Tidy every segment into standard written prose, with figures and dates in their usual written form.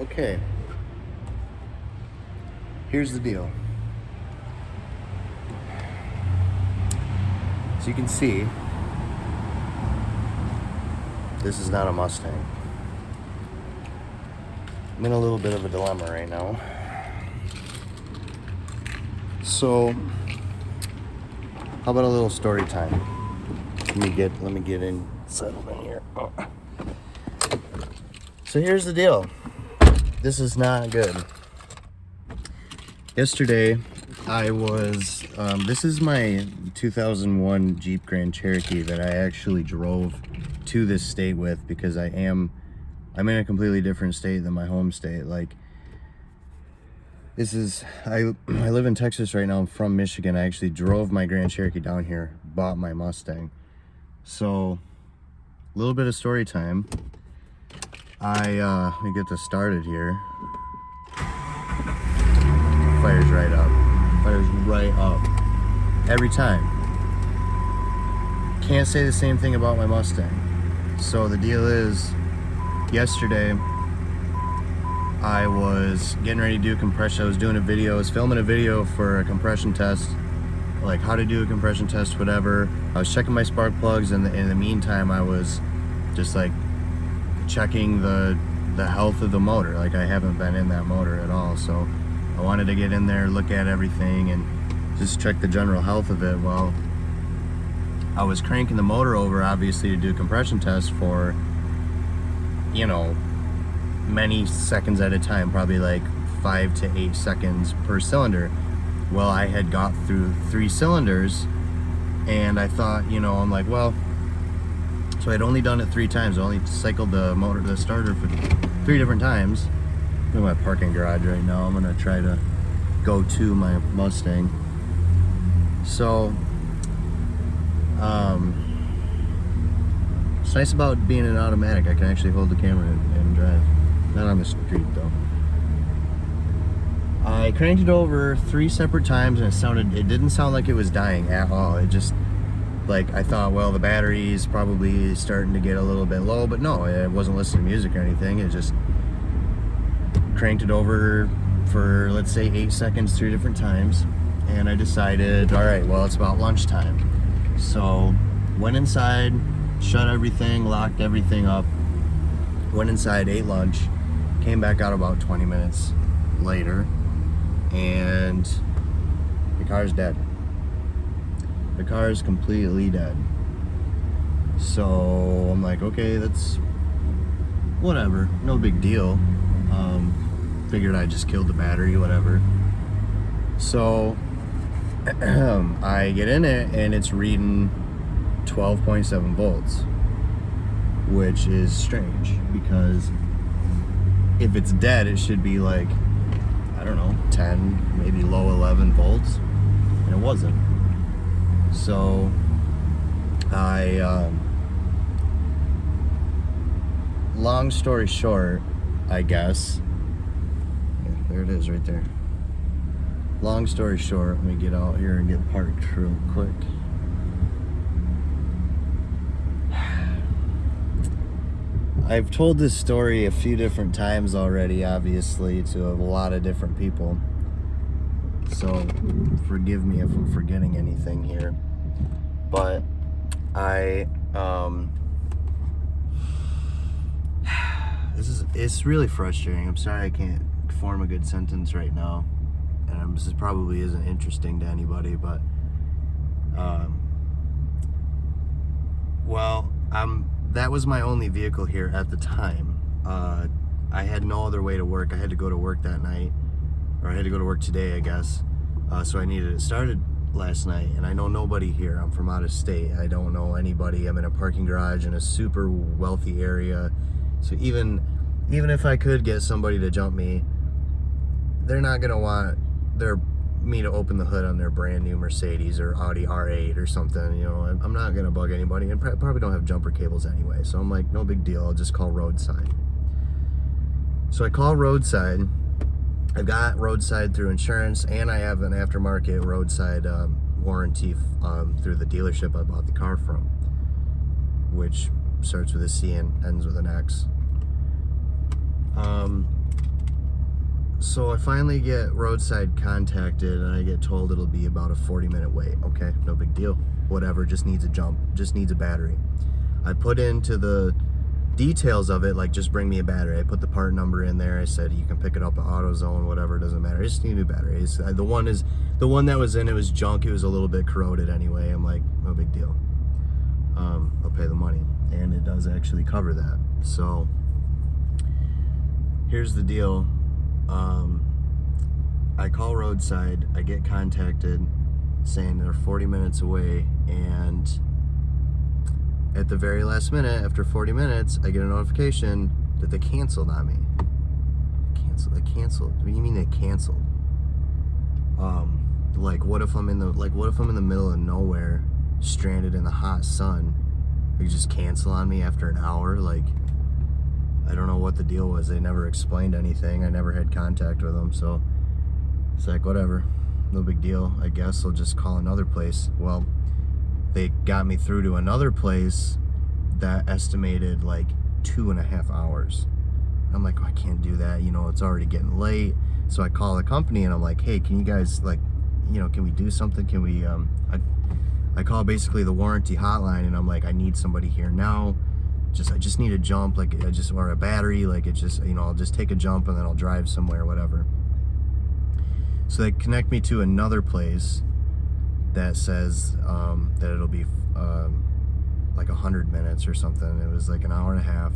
Okay, here's the deal. So you can see, this is not a Mustang. I'm in a little bit of a dilemma right now. So, how about a little story time? Let me get in, settled in here. Oh. So here's the deal. This is not good. Yesterday, I was, this is my 2001 Jeep Grand Cherokee that I actually drove to this state with because I'm in a completely different state than my home state. Like, I live in Texas right now. I'm from Michigan. I actually drove my Grand Cherokee down here, bought my Mustang. So, a little bit of story time. Let me get this started here. Fires right up. Fires right up. Every time. Can't say the same thing about my Mustang. So the deal is, yesterday, I was getting ready to do a compression. I was doing a video. I was filming a video for a compression test. Like how to do a compression test, whatever. I was checking my spark plugs, and in the meantime, I was just like checking the health of the motor. Like I haven't been in that motor at all, so I wanted to get in there, look at everything, and just check the general health of it. Well, I was cranking the motor over, obviously, to do a compression test for, you know, many seconds at a time, probably like 5 to 8 seconds per cylinder. Well, I had got through 3 cylinders, and I thought, you know, I'm like, well, so I'd only done it 3 times. I only cycled the starter for 3 different times. I'm in my parking garage right now. I'm gonna try to go to my Mustang. So, it's nice about being an automatic. I can actually hold the camera and drive. Not on the street though. I cranked it over 3 separate times, and it didn't sound like it was dying at all. It just, like, I thought, well, the battery's probably starting to get a little bit low, but no, it wasn't listening to music or anything. It just cranked it over for, let's say, 8 seconds 3 different times, and I decided, all right, well, it's about lunchtime. So went inside, shut everything, locked everything up, went inside, ate lunch, came back out about 20 minutes later, and the car's dead. The car is completely dead. So I'm like, okay, that's whatever, no big deal. Figured I just killed the battery, whatever. So I get in it, and it's reading 12.7 volts, which is strange because if it's dead, it should be like, I don't know, 10, maybe low 11 volts, and it wasn't. So long story short, I guess, there it is right there. Long story short, let me get out here and get parked real quick. I've told this story a few different times already, obviously, to a lot of different people. So forgive me if I'm forgetting anything here. But it's really frustrating. I'm sorry I can't form a good sentence right now, and this probably isn't interesting to anybody, but well, that was my only vehicle here at the time. I had no other way to work. I had to go to work that night, or I had to go to work today, I guess. So I needed it started last night, and I know nobody here. I'm from out of state. I don't know anybody. I'm in a parking garage in a super wealthy area. So even if I could get somebody to jump me, they're not gonna want me to open the hood on their brand new Mercedes or Audi R8 or something. You know, I'm not gonna bug anybody, and probably don't have jumper cables anyway. So I'm like, no big deal. I'll just call Roadside. So I call Roadside. I've got Roadside through insurance, and I have an aftermarket Roadside warranty through the dealership I bought the car from, which starts with a C and ends with an X. So I finally get Roadside contacted, and I get told it'll be about a 40-minute wait. Okay, no big deal. Whatever, just needs a jump, just needs a battery. I put into the details of it, like, just bring me a battery. I put the part number in there. I said you can pick it up at AutoZone, whatever, it doesn't matter. I just need a new battery. The one that was in it was junk. It was a little bit corroded anyway. I'm like, no big deal. I'll pay the money, and it does actually cover that. So here's the deal. I call Roadside. I get contacted saying they're 40 minutes away, and at the very last minute, after 40 minutes, I get a notification that they canceled on me. They canceled. What do you mean they canceled? Like, what if I'm in the middle of nowhere, stranded in the hot sun? They just cancel on me after an hour? Like, I don't know what the deal was. They never explained anything. I never had contact with them, so it's like, whatever, no big deal. I guess I'll just call another place. Well, they got me through to another place that estimated like 2.5 hours. I'm like, oh, I can't do that. You know, it's already getting late. So I call the company and I'm like, hey, can you guys, like, you know, can we do something? Can we, I call basically the warranty hotline, and I'm like, I need somebody here now. I just need a jump, like, or a battery, like, it just, you know, I'll just take a jump and then I'll drive somewhere, whatever. So they connect me to another place that says that it'll be like 100 minutes or something. It was like an hour and a half.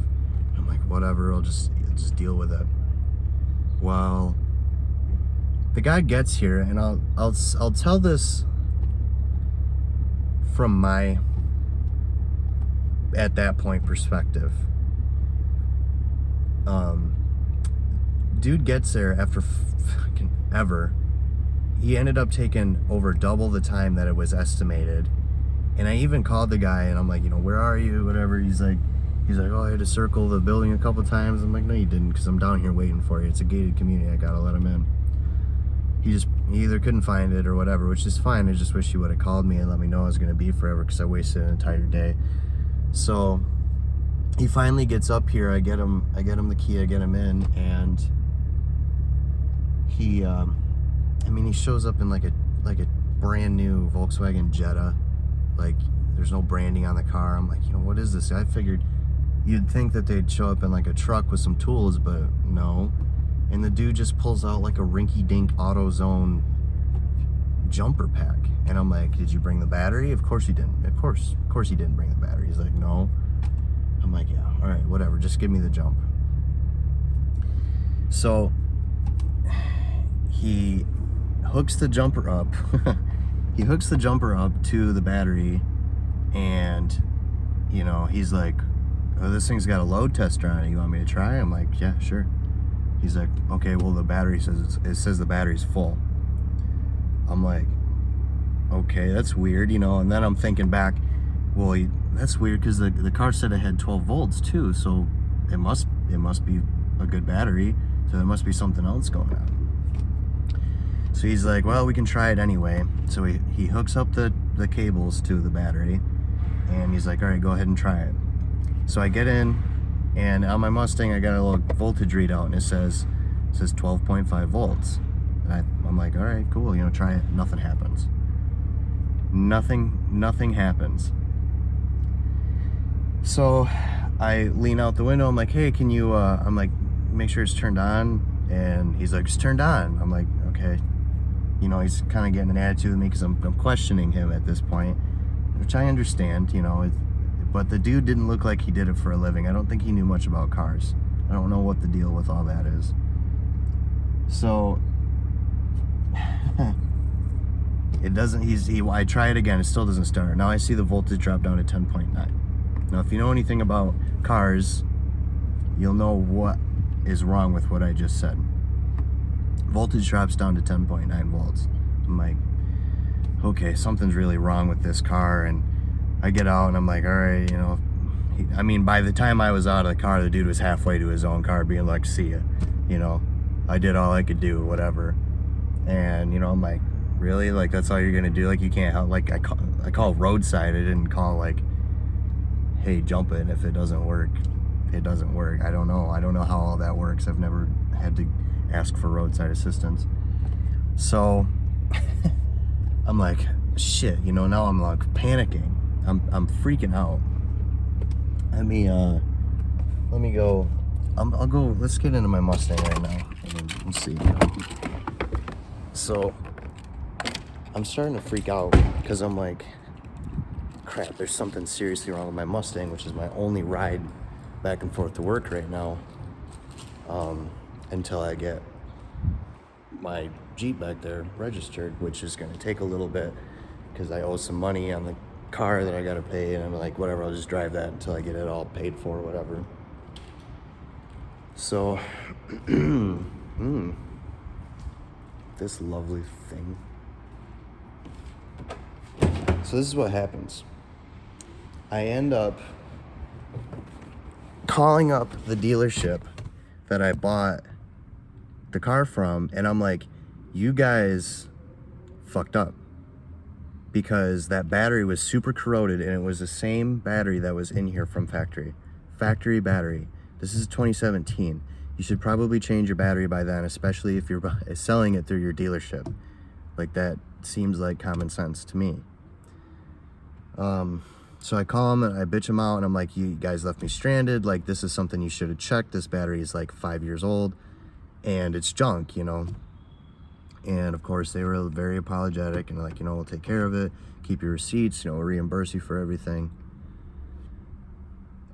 I'm like, whatever, I'll just deal with it. Well, the guy gets here, and I'll tell this from my, at that point, perspective. Dude gets there after fucking ever. He ended up taking over double the time that it was estimated. And I even called the guy, and I'm like, you know, where are you, whatever. He's like, oh, I had to circle the building a couple times. I'm like, no, you didn't, because I'm down here waiting for you. It's a gated community. I gotta let him in. He either couldn't find it or whatever, which is fine. I just wish he would have called me and let me know I was gonna be forever, because I wasted an entire day. So he finally gets up here. I get him the key. I get him in, and he, I mean, he shows up in like a brand new Volkswagen Jetta. Like, there's no branding on the car. I'm like, you know, what is this? I figured you'd think that they'd show up in like a truck with some tools, but no. And the dude just pulls out like a rinky-dink AutoZone jumper pack. And I'm like, did you bring the battery? Of course you didn't. Of course he didn't bring the battery. He's like, no. I'm like, yeah, all right, whatever. Just give me the jump. So he hooks the jumper up. He hooks the jumper up to the battery, and, you know, he's like, oh, this thing's got a load tester on it. You want me to try? I'm like, yeah, sure. He's like, okay, well, the battery says the battery's full. I'm like, okay, that's weird, you know. And then I'm thinking back, well, that's weird, because the car said it had 12 volts too, so it must be a good battery, so there must be something else going on. So he's like, well, we can try it anyway. So he hooks up the cables to the battery, and he's like, all right, go ahead and try it. So I get in, and on my Mustang, I got a little voltage readout, and it says 12.5 volts. And I'm like, all right, cool, you know, try it. Nothing happens. Nothing happens. So I lean out the window. I'm like, hey, can you, I'm like, make sure it's turned on. And he's like, it's turned on. I'm like, okay. You know, he's kind of getting an attitude with me, because I'm questioning him at this point, which I understand, you know. But the dude didn't look like he did it for a living. I don't think he knew much about cars. I don't know what the deal with all that is. So it doesn't, I try it again, it still doesn't start. Now I see the voltage drop down to 10.9. Now, if you know anything about cars, you'll know what is wrong with what I just said. Voltage drops down to 10.9 volts. I'm like, okay, something's really wrong with this car. And I get out, and I'm like, all right, you know, I mean, by the time I was out of the car, the dude was halfway to his own car, being like, see ya, you know, I did all I could do, whatever. And, you know, I'm like, really? Like, that's all you're gonna do? Like, you can't help? Like, I call Roadside. I didn't call, like, hey, jump it. If it doesn't work, it doesn't work. I don't know how all that works. I've never had to ask for roadside assistance. So I'm like, shit, you know, now I'm like panicking. I'm freaking out. Let me go. I'll go. Let's get into my Mustang right now. Let's see. So I'm starting to freak out because I'm like, crap, there's something seriously wrong with my Mustang, which is my only ride back and forth to work right now, until I get my Jeep back there registered, which is going to take a little bit because I owe some money on the car that I got to pay, and I'm like, whatever, I'll just drive that until I get it all paid for, whatever. So this lovely thing. So this is what happens. I end up calling up the dealership that I bought the car from, and I'm like, you guys fucked up, because that battery was super corroded, and it was the same battery that was in here from factory battery. This is 2017. You should probably change your battery by then, especially if you're selling it through your dealership. Like, that seems like common sense to me. So I call them and I bitch them out, and I'm like, you guys left me stranded. Like, this is something you should have checked. This battery is like 5 years old and it's junk, you know. And of course they were very apologetic and like, you know, we'll take care of it. Keep your receipts, you know, we'll reimburse you for everything.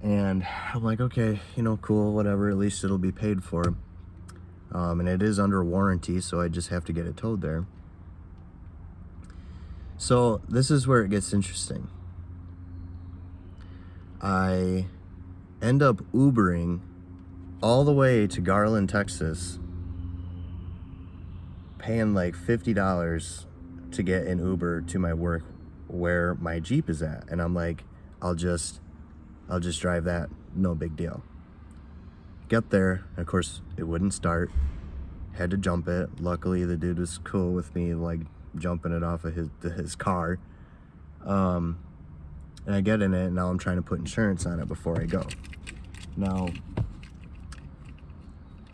And I'm like, okay, you know, cool, whatever, at least it'll be paid for. And it is under warranty, so I just have to get it towed there. So this is where it gets interesting. I end up Ubering all the way to Garland, Texas, paying like $50 to get an Uber to my work where my Jeep is at. And I'm like, I'll just drive that, no big deal. Get there, and of course it wouldn't start. Had to jump it. Luckily the dude was cool with me, like jumping it off of his car. And I get in it, and now I'm trying to put insurance on it before I go. Now,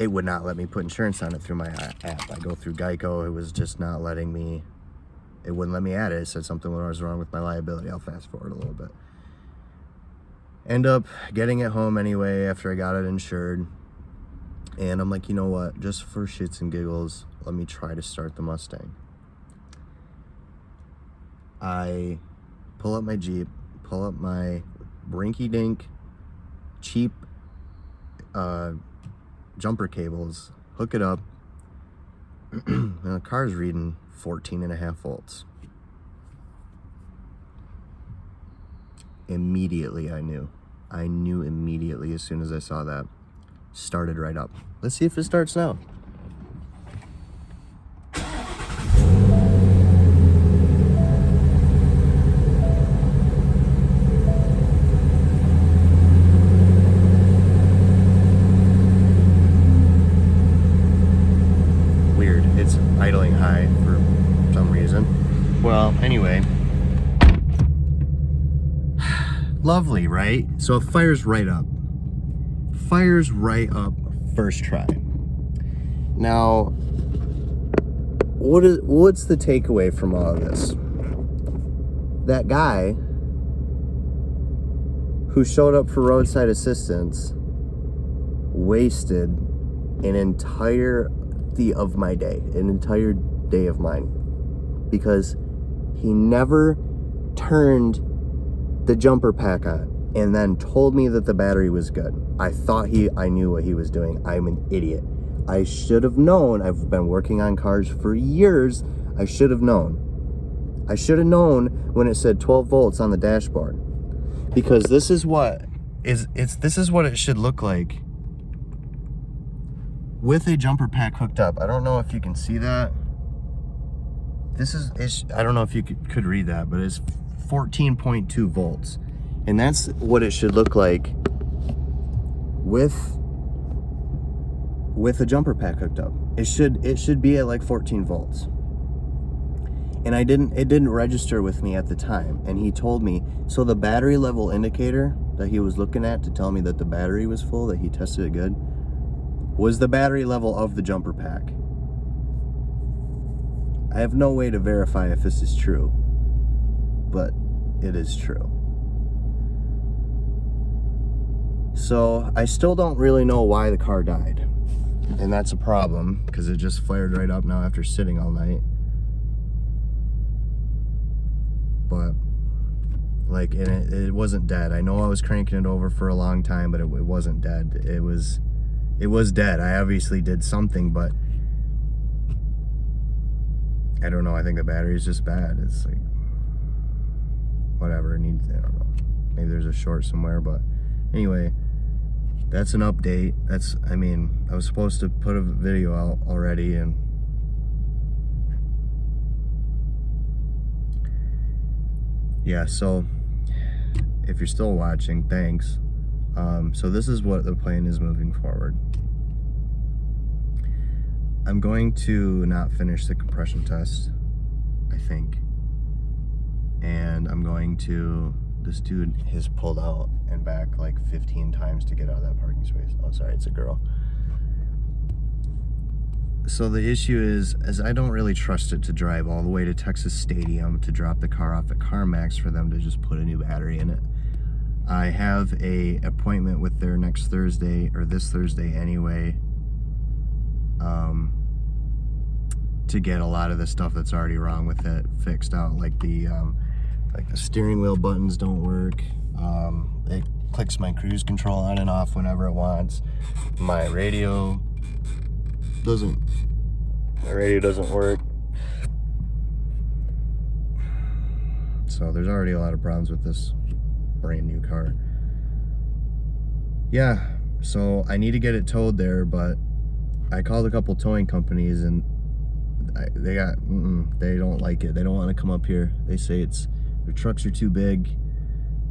it would not let me put insurance on it through my app. I go through Geico. It was just not letting me. It wouldn't let me add it. It said something was wrong with my liability. I'll fast forward a little bit. End up getting it home anyway after I got it insured. And I'm like, you know what? Just for shits and giggles, let me try to start the Mustang. I pull up my Jeep, pull up my rinky-dink, cheap jumper cables, hook it up, and the car's reading 14.5 volts. Immediately I knew immediately as soon as I saw that. Started right up. Let's see if it starts now. Weird, it's idling high for some reason. Well, anyway. Lovely, right? So it fires right up. Fires right up first try. Now, what's the takeaway from all of this? That guy who showed up for roadside assistance wasted an entire day of mine, because he never turned the jumper pack on and then told me that the battery was good. I thought I knew what he was doing. I'm an idiot. I should have known. I've been working on cars for years. I should have known. I should have known when it said 12 volts on the dashboard, because this is what it should look like with a jumper pack hooked up. I don't know if you can see that. I don't know if you could read that, but it's 14.2 volts. And that's what it should look like with a jumper pack hooked up. It should be at like 14 volts. And it didn't register with me at the time. And he told me, so the battery level indicator that he was looking at to tell me that the battery was full, that he tested it good, was the battery level of the jumper pack. I have no way to verify if this is true, but it is true. So I still don't really know why the car died. And that's a problem, because it just flared right up now after sitting all night. But, like, and it wasn't dead. I know I was cranking it over for a long time, but it wasn't dead. It was dead. I obviously did something, but I don't know. I think the battery is just bad. It's like, whatever. It needs, I don't know. Maybe there's a short somewhere, but anyway, that's an update. I mean, I was supposed to put a video out already, and yeah, so if you're still watching, thanks. So this is what the plan is moving forward. I'm going to not finish the compression test, I think. And I'm going to, this dude has pulled out and back like 15 times to get out of that parking space. Oh, sorry, it's a girl. So the issue is I don't really trust it to drive all the way to Texas Stadium to drop the car off at CarMax for them to just put a new battery in it. I have a appointment with their next Thursday, or this Thursday anyway, to get a lot of the stuff that's already wrong with it fixed out, like the steering wheel buttons don't work. It clicks my cruise control on and off whenever it wants. My radio doesn't work. So there's already a lot of problems with this brand new car. Yeah, so I need to get it towed there, but I called a couple towing companies and they don't like it. They don't want to come up here. They say their trucks are too big,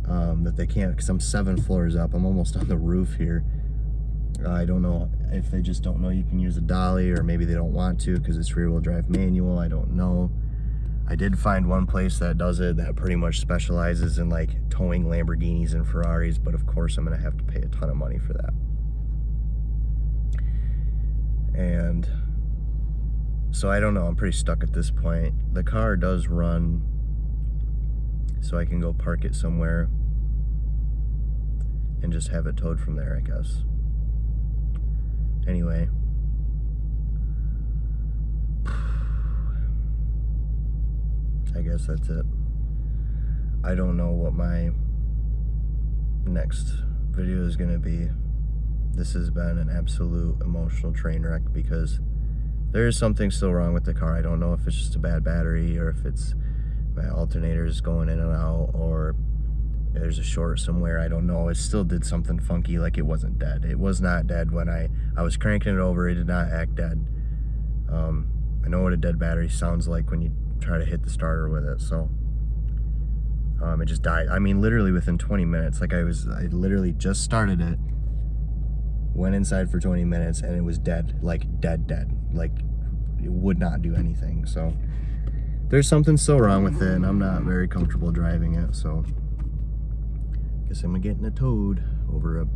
that they can't, because I'm 7 floors up. I'm almost on the roof here. I don't know if they just don't know you can use a dolly, or maybe they don't want to because it's rear-wheel drive manual. I don't know. I did find one place that does it, that pretty much specializes in like towing Lamborghinis and Ferraris, but of course I'm gonna have to pay a ton of money for that. And so I don't know, I'm pretty stuck at this point. The car does run, so I can go park it somewhere and just have it towed from there, I guess. Anyway, I guess that's it. I don't know what my next video is gonna be. This has been an absolute emotional train wreck because there is something still wrong with the car. I don't know if it's just a bad battery, or if it's my alternator is going in and out, or there's a short somewhere. I don't know. It still did something funky, like it wasn't dead. It was not dead when I was cranking it over. It did not act dead. I know what a dead battery sounds like when you try to hit the starter with it. So it just died. I mean, literally within 20 minutes. Like I literally just started it, went inside for 20 minutes, and it was dead. Like dead. Like it would not do anything. So there's something still wrong with it, and I'm not very comfortable driving it. So guess I'm getting it towed over a